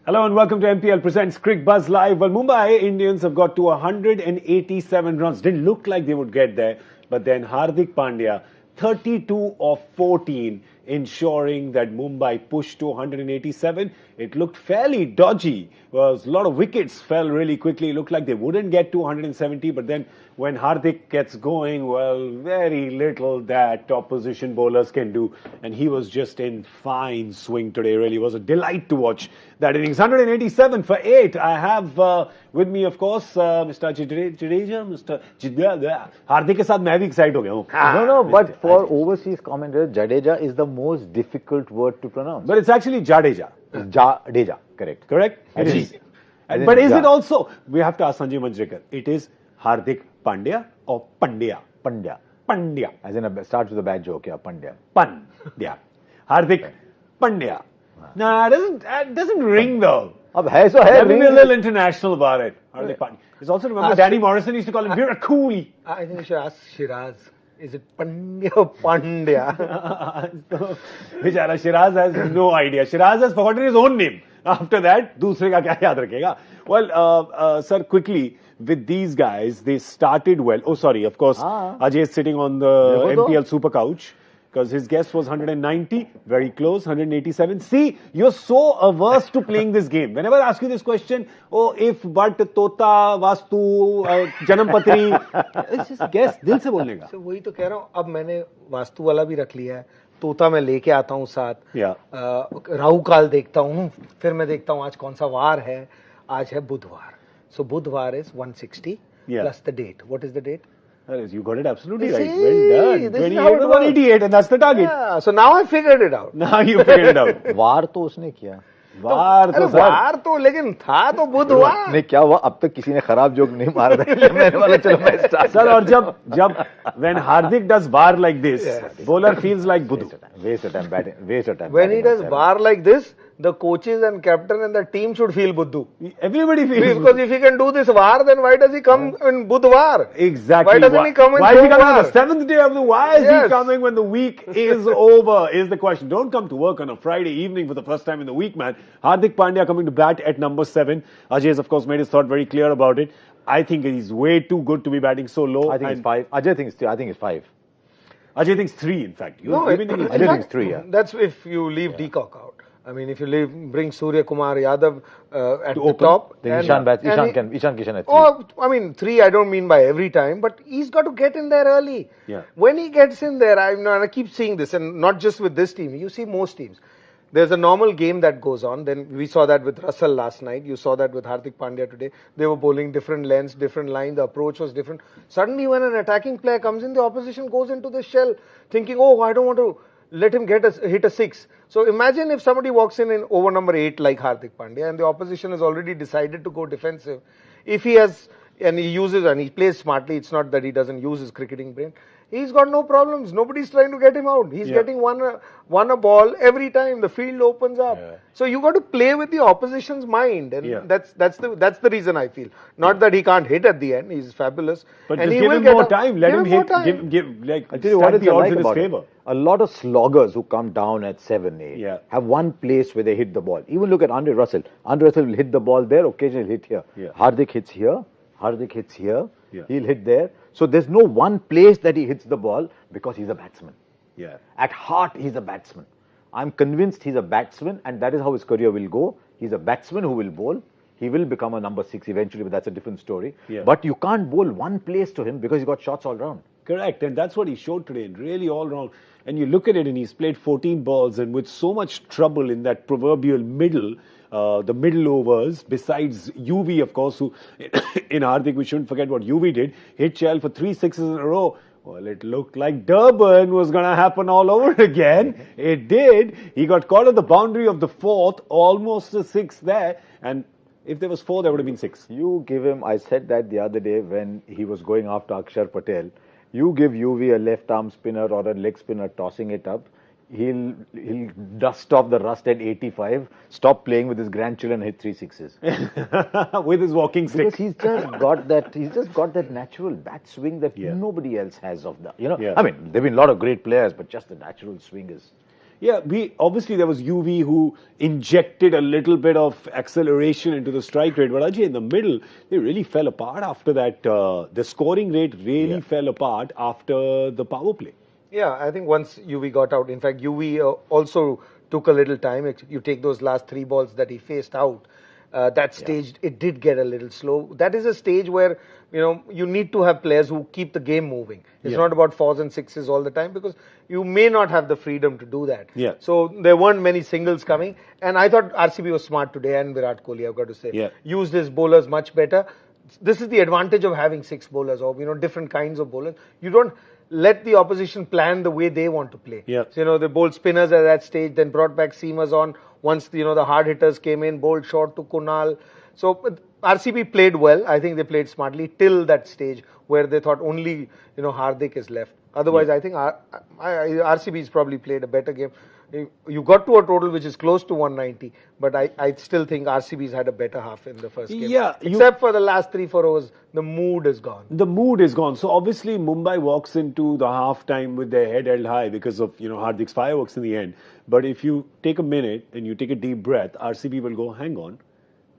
Hello and welcome to MPL Presents Cricket Buzz Live. Well, Mumbai Indians have got to 187 runs. Didn't look like they would get there, but then Hardik Pandya, 32 of 14, ensuring that Mumbai pushed to 187. It looked fairly dodgy. Well, a lot of wickets fell really quickly. It looked like they wouldn't get to 170, but then when Hardik gets going, well, very little that opposition bowlers can do. And he was just in fine swing today, really. It was a delight to watch that innings. 187 for 8. I have with me, of course, Mr. Jadeja, Mr. Hardik ke saath main bhi excited ho gaya hu. No, but for overseas commentators, Jadeja is the most difficult word to pronounce. But it's actually Jadeja. Jadeja, correct. Correct? It is. But is it also, we have to ask Sanjay Manjrekar, it is Hardik Pandya or Pandya? Pandya. Pandya. As in, starts with a bad joke, yeah, Pandya. Pandya. Hardik Pandya. Nah, it doesn't ring though. Ab hai so hai. Let me be a little international about it. Hardik Pandya. It's also, remember, Danny Morrison used to call him Virat Kohli. I think you should ask Shiraz. Is it Pandya or Pandya? Bichara, Shiraz has no idea. Shiraz has forgotten his own name. After that, दूसरे का क्या याद रखेगा? Well, sir, quickly, with these guys, they started well. Oh, sorry, of course, Ajay is sitting on the MPL Super Couch because his guess was 190, very close, 187. See, you're so averse to playing this game. Whenever I ask you this question, oh, if, but, tota, vastu, janampatri, it's just guess, दिल से बोलने का. So, वही तो कह रहा हूँ. अब मैंने वास्तु वाला भी रख लिया है. तोता मैं लेके आता हूँ साथ. राहु काल देखता हूँ. फिर मैं देखता हूँ आज कौन सा वार है. आज है बुधवार. So बुधवार is 160 plus the date. What is the date? You got it absolutely right. Well done. 28 or 188, and that's the target. Yeah. So now I figured it out. Now you figured it out. वार तो उसने किया. वार तो लेकिन था तो बुधवार. नहीं क्या हुआ अब तक किसी ने खराब जोक नहीं मारा था. मैंने बोला चलो मैं स्टार्ट. Sir, और जब when Hardik does bar like this, bowler feels like Buddhu. Waste of time batting. Waste of time. When he does bar like this, the coaches and captain and the team should feel Buddhu. Everybody feels because if he can do this war, then why does he come in Budhwar? Exactly. Why doesn't he come in Why is he coming on the 7th day of the? Why is Yes. he coming when the week is over? Is the question. Don't come to work on a Friday evening for the first time in the week, man. Hardik Pandya coming to bat at number 7. Ajay has, of course, made his thought very clear about it. I think he's way too good to be batting so low. I think it's 5. Ajay thinks I think it's 5. Ajay thinks 3, in fact. Ajay thinks 3, yeah. That's if you leave Deacock out. I mean, if you bring Surya Kumar Yadav at the open, top. Then Ishan Kishan at 3. Oh, I mean, 3 I don't mean by every time, but he's got to get in there early. Yeah. When he gets in there, I keep seeing this, and not just with this team, you see most teams. There's a normal game that goes on. Then we saw that with Russell last night. You saw that with Hardik Pandya today. They were bowling different lengths, different line. The approach was different. Suddenly, when an attacking player comes in, the opposition goes into the shell, thinking, "Oh, I don't want to let him hit a 6." So imagine if somebody walks in over number 8 like Hardik Pandya, and the opposition has already decided to go defensive. If he has and he plays smartly. It's not that he doesn't use his cricketing brain. He's got no problems. Nobody's trying to get him out. He's getting one a ball every time. The field opens up. Yeah. So you got to play with the opposition's mind, and that's the reason I feel. Not that he can't hit at the end. He's fabulous. But just give him more time. Let him hit. I'll tell you what it's like about his favor. A lot of sloggers who come down at 7, 8 have one place where they hit the ball. Even look at Andre Russell. Andre Russell will hit the ball there, occasionally hit here. Yeah. Hardik hits here. Hardik hits here. Yeah. He'll hit there. So there's no one place that he hits the ball because he's a batsman. Yeah. At heart, he's a batsman. I'm convinced he's a batsman, and that is how his career will go. He's a batsman who will bowl. He will become a number 6 eventually, but that's a different story. Yeah. But you can't bowl one place to him because he's got shots all round. Correct, and that's what he showed today, really all round. And you look at it, and he's played 14 balls, and with so much trouble in that proverbial middle, the middle overs, besides UV, of course, who in Hardik, we shouldn't forget what UV did, hit Chell for 3 sixes in a row. Well, it looked like Durban was going to happen all over again. It did. He got caught at the boundary of the 4th, almost a 6 there, and if there was 4, there would have been 6. You give him, I said that the other day when he was going after Akshar Patel, you give UV a left arm spinner or a leg spinner tossing it up, he'll dust off the rust at 85, stop playing with his grandchildren and hit 3 sixes. With his walking stick. Because he's just got that natural bat swing that nobody else has of that. I mean, there've been a lot of great players, but just the natural swing is. Yeah, obviously there was UV who injected a little bit of acceleration into the strike rate, but Ajay, in the middle, they really fell apart after that. The scoring rate really fell apart after the power play. Yeah, I think once UV got out, in fact, UV also took a little time. You take those last 3 balls that he faced out. That stage, it did get a little slow. That is a stage where, you need to have players who keep the game moving. It's not about 4s and 6s all the time, because you may not have the freedom to do that. Yeah. So there weren't many singles coming. And I thought RCB was smart today, and Virat Kohli, I've got to say. Yeah. Used his bowlers much better. This is the advantage of having 6 bowlers, or, different kinds of bowlers. You don't let the opposition plan the way they want to play. Yeah. So, they bowled spinners at that stage, then brought back seamers on. Once, the hard hitters came in, bowled short to Kunal. So, RCB played well. I think they played smartly till that stage where they thought only, Hardik is left. Otherwise, I think RCB's probably played a better game. You got to a total which is close to 190, but I still think RCB's had a better half in the first game. Yeah, except for the last 3-4 overs, the mood is gone. The mood is gone. So obviously Mumbai walks into the half-time with their head held high because of Hardik's fireworks in the end. But if you take a minute and you take a deep breath, RCB will go, hang on,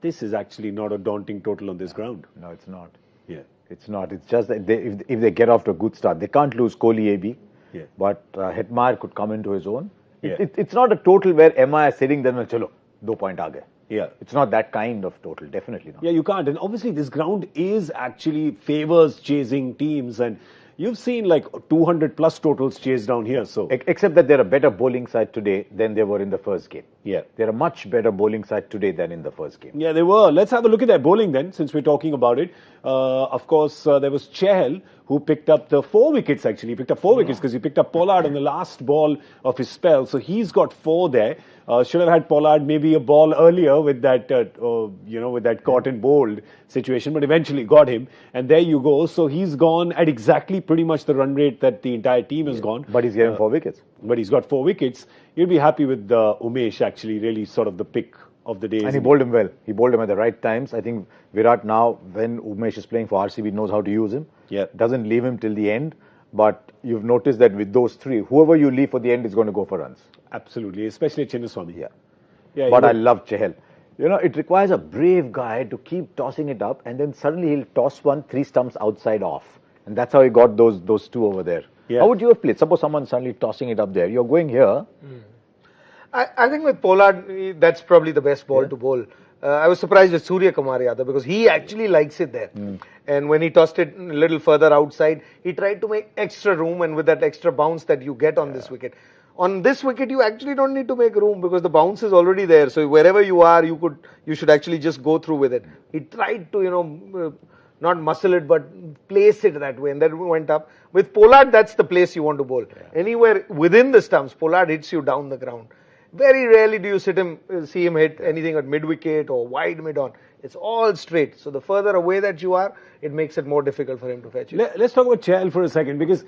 this is actually not a daunting total on this ground. No, it's not. Yeah, it's not. It's just that if they get off to a good start, they can't lose Kohli AB. Yeah. But Hetmar could come into his own. Yeah. It's not a total where MI is sitting there and chalo, 2 point aage. Yeah. It's not that kind of total, definitely not. Yeah, you can't. And obviously this ground is actually favors chasing teams, and you've seen like 200 plus totals chased down here. So except that they're a better bowling side today than they were in the first game. Yeah. They're a much better bowling side today than in the first game. Yeah, they were. Let's have a look at their bowling then, since we're talking about it. Of course, there was Chahal, who picked up the 4 wickets actually. He picked up 4 wickets because he picked up Pollard on the last ball of his spell. So he's got 4 there. Should have had Pollard maybe a ball earlier with that, with that caught and bowled situation, but eventually got him. And there you go. So he's gone at exactly pretty much the run rate that the entire team has gone. But he's getting 4 wickets. But he's got 4 wickets. You'll be happy with Umesh actually, really sort of the pick of the day. And he bowled him well. He bowled him at the right times. I think Virat now, when Umesh is playing for RCB, knows how to use him. Yeah. Doesn't leave him till the end. But you've noticed that with those 3, whoever you leave for the end is going to go for runs. Absolutely, especially Chinnaswamy. Yeah. But I love Chahal. It requires a brave guy to keep tossing it up, and then suddenly he'll toss 1 3 stumps outside off. And that's how he got those 2 over there. Yeah. How would you have played? Suppose someone's suddenly tossing it up there. You're going here. I think with Pollard, that's probably the best ball to bowl. I was surprised with Surya Kumar Yadav because he actually likes it there. And when he tossed it a little further outside, he tried to make extra room, and with that extra bounce that you get on this wicket. On this wicket, you actually don't need to make room because the bounce is already there. So wherever you are, you should actually just go through with it. He tried to, not muscle it, but place it that way, and that went up. With Pollard, that's the place you want to bowl. Anywhere within the stumps, Pollard hits you down the ground. Very rarely do you see him hit anything at mid-wicket or wide mid-on. It's all straight. So the further away that you are, it makes it more difficult for him to fetch it. Let's talk about Chahal for a second, because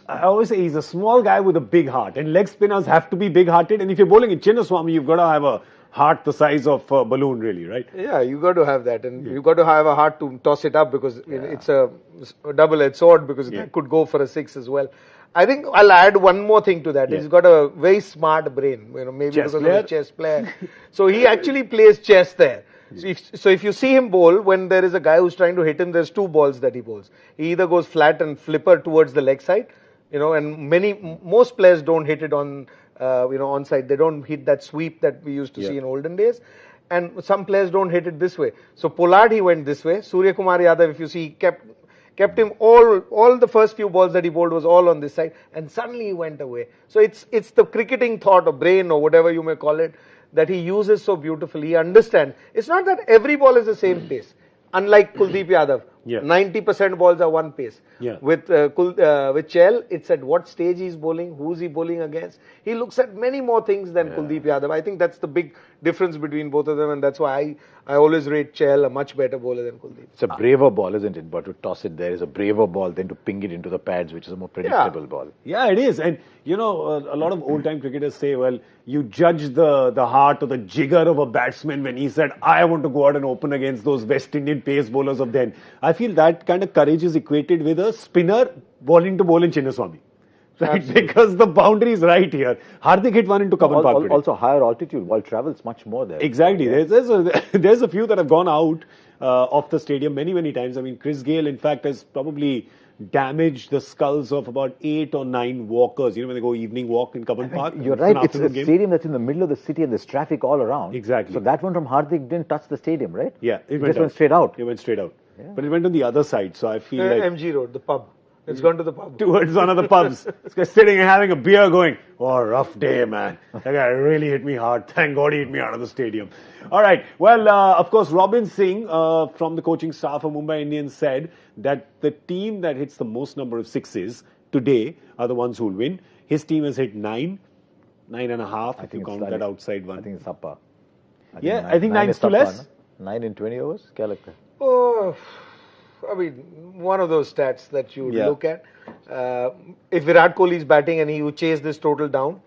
I always say he's a small guy with a big heart, and leg spinners have to be big-hearted. And if you're bowling in Chinnaswamy, you've got to have a heart the size of a balloon, really, right? Yeah, you got to have that, and you got to have a heart to toss it up because it's a double-edged sword, because that could go for a 6 as well. I think I'll add one more thing to that. He's got a very smart brain, maybe chess because player. of his chess player. So he actually plays chess there. So if you see him bowl, when there is a guy who's trying to hit him, there's 2 balls that he bowls. He either goes flat and flipper towards the leg side, and most players don't hit it on, onside. They don't hit that sweep that we used to see in olden days. And some players don't hit it this way. So Pollard, he went this way. Surya Kumar Yadav, if you see, kept him all the first few balls that he bowled was all on this side, and suddenly he went away. So it's the cricketing thought or brain or whatever you may call it that he uses so beautifully. He understands. It's not that every ball is the same pace. Unlike Kuldeep Yadav, 90% balls are one pace. With Chahal, it's at what stage he's bowling, who's he bowling against. He looks at many more things than Kuldeep Yadav. I think that's the big difference between both of them, and that's why I always rate Chahal a much better bowler than Kuldeep. It's a braver ball, isn't it? But to toss it there is a braver ball than to ping it into the pads, which is a more predictable ball. Yeah, it is. And, a lot of old-time cricketers say, well, you judge the heart or the jigger of a batsman when he said, I want to go out and open against those West Indian pace bowlers of then. I feel that kind of courage is equated with a spinner wanting to bowl in Chinnaswamy. right? Because the boundary is right here. Hardik hit one into Cubbon Park today. Also higher altitude, ball travels much more there. Exactly. There's a few that have gone out of the stadium many times. I mean, Chris Gayle, in fact, has probably damaged the skulls of about 8 or 9 walkers. You know, when they go evening walk in Cubbon Park. You're right. It's a stadium that's in the middle of the city and there's traffic all around. Exactly. So that one from Hardik didn't touch the stadium, right? Yeah. It just went straight out. It went straight out. Yeah. But it went on the other side. So I feel like... MG Road, the pub. It's gone to the pub. Towards one of the pubs. This guy's sitting and having a beer going, oh, rough day, man. That guy really hit me hard. Thank God he hit me out of the stadium. All right. Well, of course, Robin Singh from the coaching staff of Mumbai Indians said that the team that hits the most number of sixes today are the ones who will win. His team has hit 9.5, if you count that outside one. I think it's Sappa. I think 9 is too less. 9 in 20 overs? Oh, I mean, one of those stats that you look at. If Virat Kohli is batting and he would chase this total down,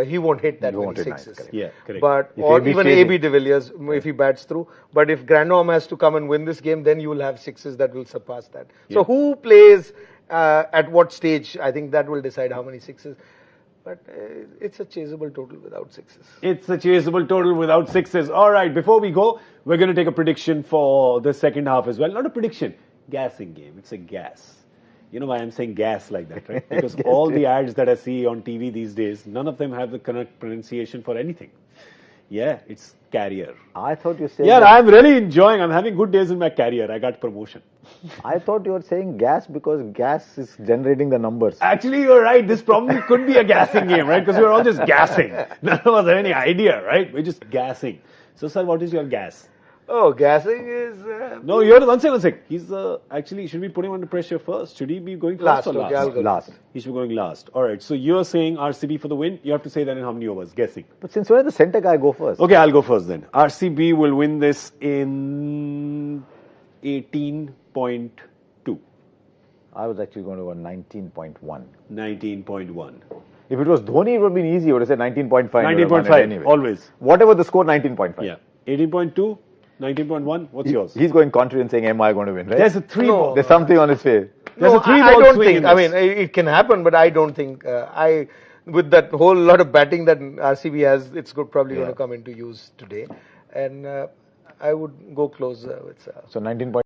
he won't hit that many sixes. Yeah, correct. But or even AB de Villiers if he bats through. But if Grandhomme has to come and win this game, then you will have sixes that will surpass that. So who plays at what stage? I think that will decide how many sixes. But it's a chaseable total without sixes. It's a chaseable total without sixes. All right, before we go, we're going to take a prediction for the second half as well. Not a prediction, gassing game. It's a gas. You know why I'm saying gas like that, right? Because all the ads that I see on TV these days, none of them have the correct pronunciation for anything. Yeah, it's Carrier. I thought you said... Yeah, I'm really enjoying. I'm having good days in my career. I got promotion. I thought you were saying gas because gas is generating the numbers. Actually, you're right. This probably could be a gassing game, right? Because we're all just gassing. None of us have any idea, right? We're just gassing. So, sir, what is your gas? Oh, gassing is... No, you're one sec. He's actually, should we put him under pressure first? Should he be going first or last? Okay, last. He should be going last. All right. So you're saying RCB for the win. You have to say that in how many overs? Guessing. But since when did the centre guy go first? Okay, I'll go first then. RCB will win this in 18.2. I was actually going to go 19.1. 19.1. If it was Dhoni, it would have been easy. I would have said 19.5. 19.5, anyway. Always. Whatever the score, 19.5. Yeah. 18.2, 19.1. What's yours? He's going contrary and saying, am I going to win, right? There's a 3 ball. There's something on his face. There's a 3 I ball don't swing think. I mean, it can happen, but I don't think. With that whole lot of batting that RCB has, it's probably going to come into use today. And I would go close with... So 19.